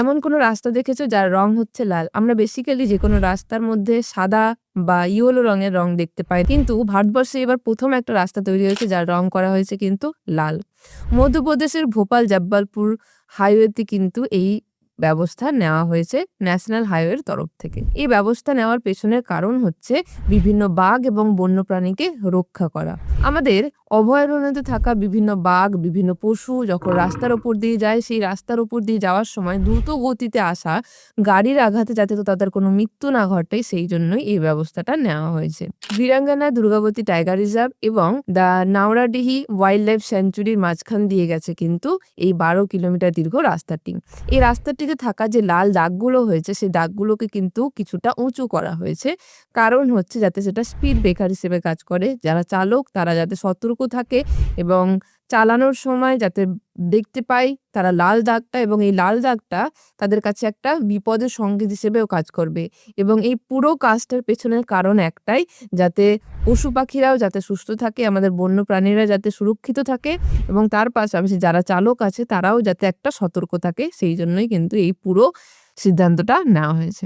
এমন কোনো রাস্তা দেখেছো যার রং হচ্ছে লাল? আমরা বেসিক্যালি যেকোনো রাস্তার মধ্যে সাদা বা ইয়েলো রঙের রং দেখতে পাই। কিন্তু ভারতবর্ষে এবার ১ম একটা রাস্তা তৈরি হয়েছে যার রং করা হয়েছে কিন্তু লাল। মধ্যপ্রদেশের ভোপাল জব্বলপুর হাইওয়েতে কিন্তু এই ব্যবস্থা নেওয়া হয়েছে ন্যাশনাল হাইওয়ের তরফ থেকে। এই ব্যবস্থা নেওয়ার পেছনের কারণ হচ্ছে বিভিন্ন বাঘ এবং বন্যপ্রাণীকে রক্ষা করা। আমাদের অভয়ারণ্যতে থাকা বিভিন্ন বাঘ, বিভিন্ন পশু যখন রাস্তার উপর দিয়ে যায়, সেই রাস্তার উপর দিয়ে যাওয়ার সময় দ্রুত গতিতে আসা গাড়ির আঘাতে যাতে তাদের কোনো মৃত্যু না ঘটে, সেই জন্যই এই ব্যবস্থাটা নেওয়া হয়েছে। বীরাঙ্গনা দুর্গাবতী টাইগার রিজার্ভ এবং দ্য নাওড়াডিহি ওয়াইল্ড লাইফ স্যাংচুরির মাঝখান দিয়ে গেছে কিন্তু এই ১২ কিলোমিটার দীর্ঘ রাস্তাটি। এই রাস্তাটিতে থাকা যে লাল দাগগুলো হয়েছে, সেই দাগগুলোকে কিন্তু কিছুটা উঁচু করা হয়েছে। কারণ হচ্ছে যাতে সেটা স্পিড ব্রেকার হিসেবে কাজ করে। যারা চালক তারা যাতে সতর্ক থাকে এবং চালানোর সময় যাতে দেখতে পায় তারা লাল দাগটা, এবং এই লাল দাগটা তাদের কাছে একটা বিপদের সংকেত হিসেবেও কাজ করবে। এবং এই পুরো কাজটার পেছনের কারণ একটাই, যাতে পশু পাখিরাও যাতে সুস্থ থাকে, আমাদের বন্যপ্রাণীরা যাতে সুরক্ষিত থাকে এবং তার পাশাপাশি যারা চালক আছে তারাও যাতে একটা সতর্ক থাকে। সেই জন্যই কিন্তু এই পুরো সিদ্ধান্তটা নেওয়া হয়েছে।